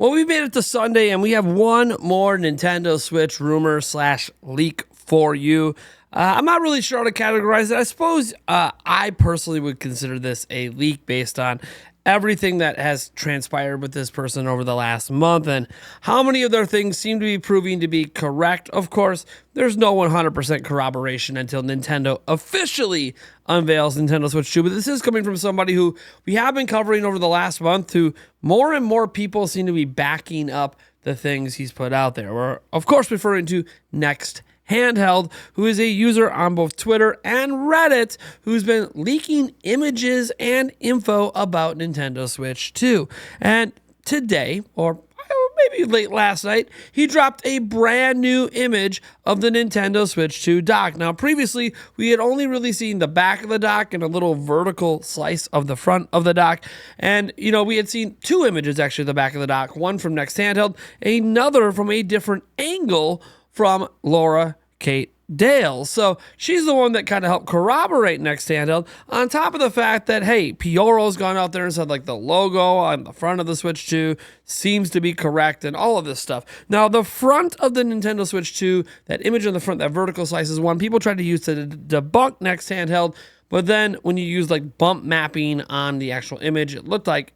Well, we made it to Sunday, and we have one more Nintendo Switch rumor slash leak for you. I'm not really sure how to categorize it. I suppose I personally would consider this a leak based on everything that has transpired with this person over the last month and how many of their things seem to be proving to be correct. Of course, there's no 100% corroboration until Nintendo officially unveils Nintendo Switch 2, but this is coming from somebody who we have been covering over the last month, who more and more people seem to be backing up the things he's put out there. We're, of course, referring to Next Handheld, who is a user on both Twitter and Reddit, who's been leaking images and info about Nintendo Switch 2. And today, or maybe late last night, he dropped a brand new image of the Nintendo Switch 2 dock. Now, previously, we had only really seen the back of the dock and a little vertical slice of the front of the dock. And, we had seen two images, actually, of the back of the dock, one from Next Handheld, another from a different angle from Laura Kate Dale. So she's the one that kind of helped corroborate Next Handheld, on top of the fact that, hey, Pioro's gone out there and said, like, the logo on the front of the Switch 2 seems to be correct and all of this stuff. Now, the front of the Nintendo Switch 2, that image on the front, that vertical slice, is one people tried to use to debunk Next Handheld, but then when you use, like, bump mapping on the actual image, it looked like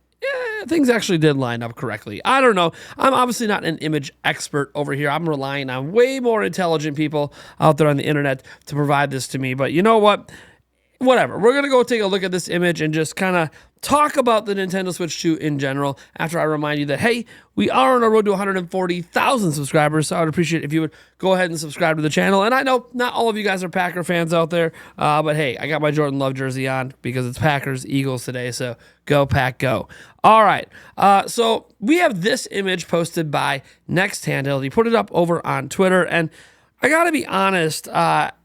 things actually did line up correctly. I don't know. I'm obviously not an image expert over here. I'm relying on way more intelligent people out there on the internet to provide this to me. But you know what? Whatever. We're going to go take a look at this image and just kind of talk about the Nintendo Switch 2 in general after I remind you that, hey, we are on our road to 140,000 subscribers, so I would appreciate it if you would go ahead and subscribe to the channel. And I know not all of you guys are Packer fans out there, but hey, I got my Jordan Love jersey on because it's Packers Eagles today, so go Pack go. All right, so we have this image posted by Next Handheld. He put it up over on Twitter, and I got to be honest,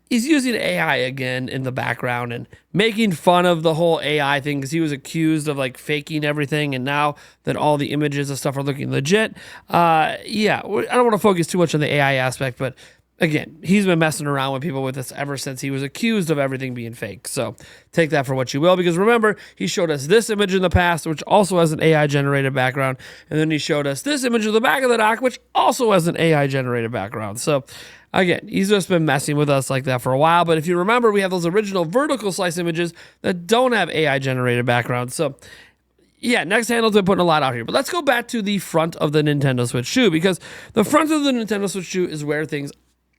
he's using AI again in the background and making fun of the whole AI thing because he was accused of like faking everything. And now that all the images and stuff are looking legit, I don't want to focus too much on the AI aspect, but again, he's been messing around with people with this ever since he was accused of everything being fake. So take that for what you will, because remember, he showed us this image in the past, which also has an AI-generated background, and then he showed us this image of the back of the dock, which also has an AI-generated background. So again, he's just been messing with us like that for a while. But if you remember, we have those original vertical slice images that don't have AI-generated backgrounds. So yeah, Next Handheld's been putting a lot out here. But let's go back to the front of the Nintendo Switch 2, because the front of the Nintendo Switch 2 is where things,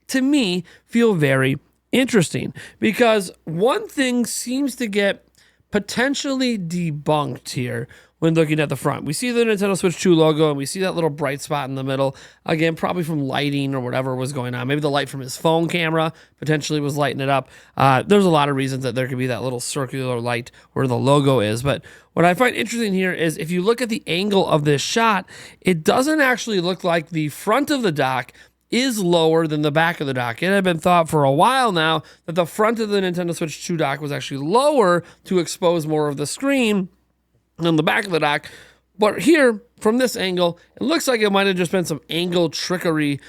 to me, feel very interesting. Because one thing seems to get potentially debunked here when looking at the front. We see the Nintendo Switch 2 logo, and we see that little bright spot in the middle. Again, probably from lighting or whatever was going on. Maybe the light from his phone camera potentially was lighting it up. There's a lot of reasons that there could be that little circular light where the logo is. But what I find interesting here is if you look at the angle of this shot, it doesn't actually look like the front of the dock is lower than the back of the dock. It had been thought for a while now that the front of the Nintendo Switch 2 dock was actually lower to expose more of the screen than the back of the dock. But here, from this angle, it looks like it might have just been some angle trickery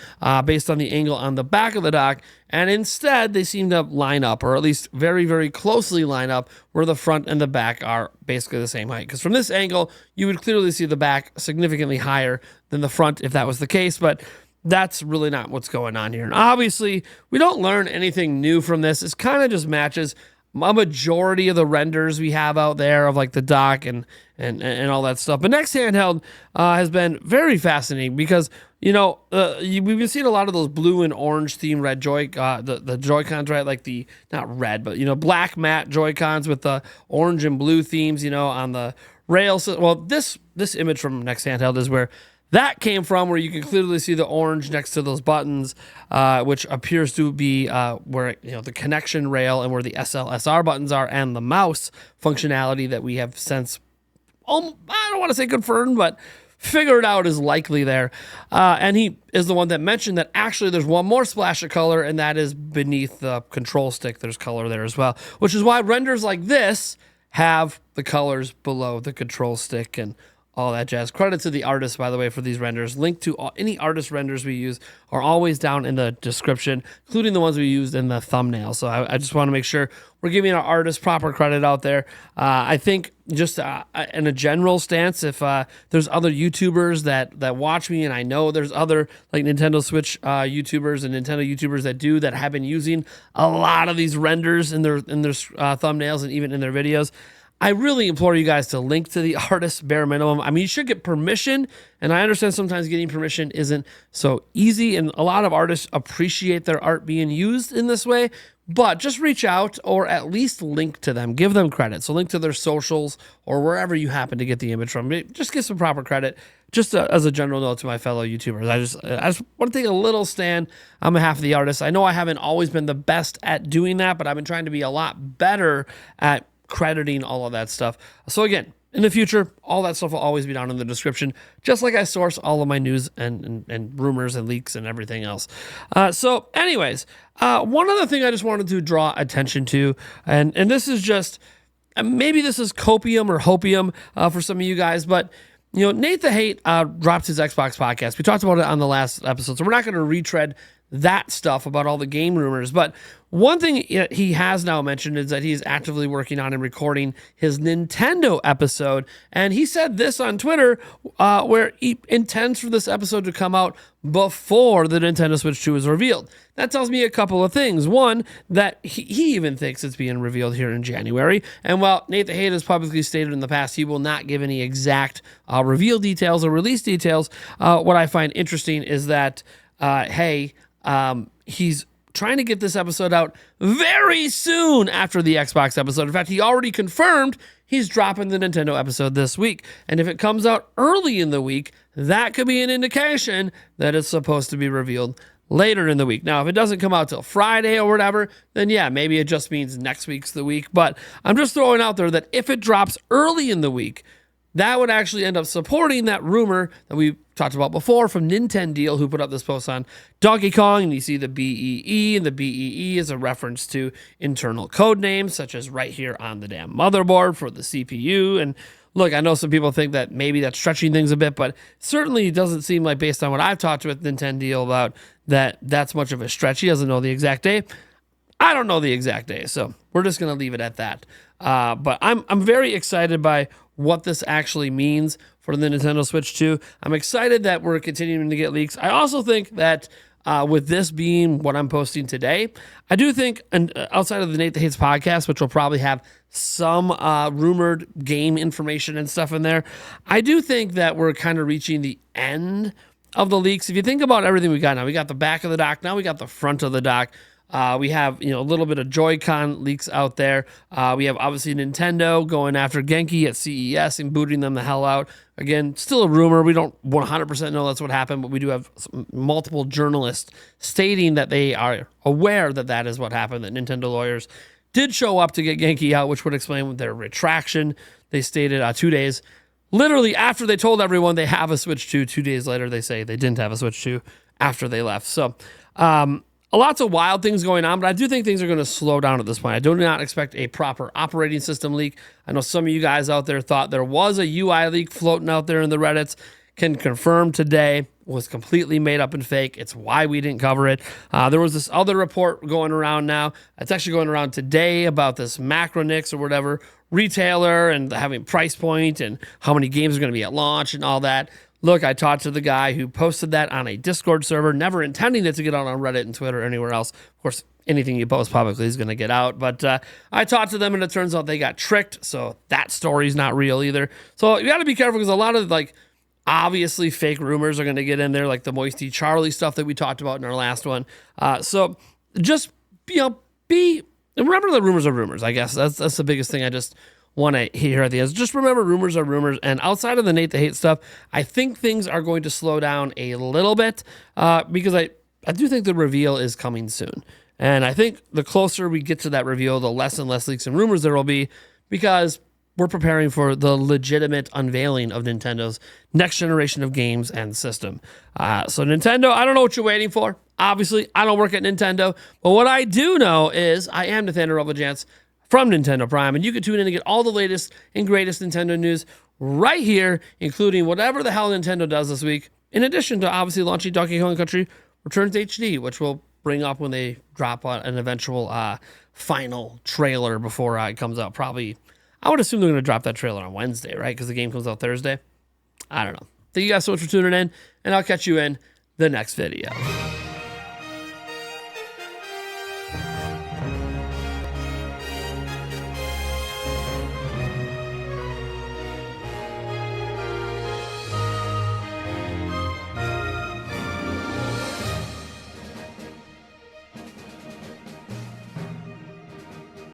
based on the angle on the back of the dock. And instead, they seem to line up, or at least very, very closely line up, where the front and the back are basically the same height. Because from this angle, you would clearly see the back significantly higher than the front if that was the case. But that's really not what's going on here. And obviously, we don't learn anything new from this. It kind of just matches a majority of the renders we have out there of like the dock and all that stuff. But Next Handheld has been very fascinating because, we've been seeing a lot of those blue and orange themed red the Joy-Cons, right? Like the, not red, but, black matte Joy-Cons with the orange and blue themes, on the rails. Well, this image from Next Handheld is where that came from, where you can clearly see the orange next to those buttons, which appears to be where the connection rail and where the SLSR buttons are, and the mouse functionality that we have since, I don't want to say confirmed, but figured out is likely there. And he is the one that mentioned that actually there's one more splash of color, and that is beneath the control stick. There's color there as well, which is why renders like this have the colors below the control stick and all that jazz. Credit to the artist, by the way, for these renders. Link to any artist renders we use are always down in the description, including the ones we used in the thumbnail. So I just want to make sure we're giving our artists proper credit out there. I think, just in a general stance, if there's other YouTubers that watch me, and I know there's other like Nintendo Switch YouTubers and Nintendo YouTubers that have been using a lot of these renders in their thumbnails and even in their videos, I really implore you guys to link to the artist bare minimum. I mean, you should get permission, and I understand sometimes getting permission isn't so easy, and a lot of artists appreciate their art being used in this way, but just reach out or at least link to them. Give them credit. So link to their socials or wherever you happen to get the image from. Just give some proper credit. Just as a general note to my fellow YouTubers, I just want to take a little stand on behalf of the artists. I know I haven't always been the best at doing that, but I've been trying to be a lot better at crediting all of that stuff. So again, in the future, all that stuff will always be down in the description, just like I source all of my news and rumors and leaks and everything else. So anyways, one other thing I just wanted to draw attention to, and this is just, maybe this is copium or hopium for some of you guys, but Nate the Hate dropped his Xbox podcast. We talked about it on the last episode, so we're not going to retread that stuff about all the game rumors. But one thing he has now mentioned is that he's actively working on and recording his Nintendo episode. And he said this on Twitter, where he intends for this episode to come out before the Nintendo Switch 2 is revealed. That tells me a couple of things. One, that he even thinks it's being revealed here in January. And while Nate the Hate has publicly stated in the past he will not give any exact reveal details or release details, what I find interesting is that, he's trying to get this episode out very soon after the Xbox episode. In fact, he already confirmed he's dropping the Nintendo episode this week. And if it comes out early in the week, that could be an indication that it's supposed to be revealed later in the week. Now, if it doesn't come out till Friday or whatever, then yeah, maybe it just means next week's the week. But I'm just throwing out there that if it drops early in the week, that would actually end up supporting that rumor that we talked about before from Nintendo, who put up this post on Donkey Kong, and you see the BEE, and the BEE is a reference to internal code names, such as right here on the damn motherboard for the CPU. And look, I know some people think that maybe that's stretching things a bit, but certainly it doesn't seem like, based on what I've talked with Nintendo about, that's much of a stretch. He doesn't know the exact day. I don't know the exact day, so we're just going to leave it at that. But I'm very excited by what this actually means for the Nintendo Switch 2. I'm excited that we're continuing to get leaks. I also think that with this being what I'm posting today, I do think, and outside of the Nate the Hates podcast, which will probably have some rumored game information and stuff in there, I do think that we're kind of reaching the end of the leaks. If you think about everything we got now, we got the back of the dock, now we got the front of the dock. We have, a little bit of Joy-Con leaks out there. We have obviously Nintendo going after Genki at CES and booting them the hell out. Again, still a rumor. We don't 100% know that's what happened, but we do have multiple journalists stating that they are aware that that is what happened, that Nintendo lawyers did show up to get Genki out, which would explain their retraction. They stated 2 days. Literally after they told everyone they have a Switch 2, 2 days later they say they didn't have a Switch 2 after they left. So, lots of wild things going on, but I do think things are going to slow down at this point. I do not expect a proper operating system leak. I know some of you guys out there thought there was a UI leak floating out there in the Reddits. Can confirm today was completely made up and fake. It's why we didn't cover it. There was this other report going around now. It's actually going around today about this Macronix or whatever retailer and having price point and how many games are going to be at launch and all that. Look, I talked to the guy who posted that on a Discord server, never intending it to get out on Reddit and Twitter or anywhere else. Of course, anything you post publicly is going to get out. But I talked to them, and it turns out they got tricked, so that story's not real either. So you got to be careful, because a lot of, obviously fake rumors are going to get in there, like the Moisty Charlie stuff that we talked about in our last one. So just, remember the rumors are rumors, I guess. That's the biggest thing I just want to hear at the end. Just remember, rumors are rumors. And outside of the Nate the Hate stuff, I think things are going to slow down a little bit because I do think the reveal is coming soon. And I think the closer we get to that reveal, the less and less leaks and rumors there will be, because we're preparing for the legitimate unveiling of Nintendo's next generation of games and system. So Nintendo, I don't know what you're waiting for. Obviously, I don't work at Nintendo. But what I do know is I am Nathaniel Robojans from Nintendo Prime, and you can tune in to get all the latest and greatest Nintendo news right here, including whatever the hell Nintendo does this week, in addition to obviously launching Donkey Kong Country Returns HD, which we'll bring up when they drop an eventual final trailer before it comes out. Probably, I would assume they're going to drop that trailer on Wednesday, right? Because the game comes out Thursday. I don't know. Thank you guys so much for tuning in, and I'll catch you in the next video.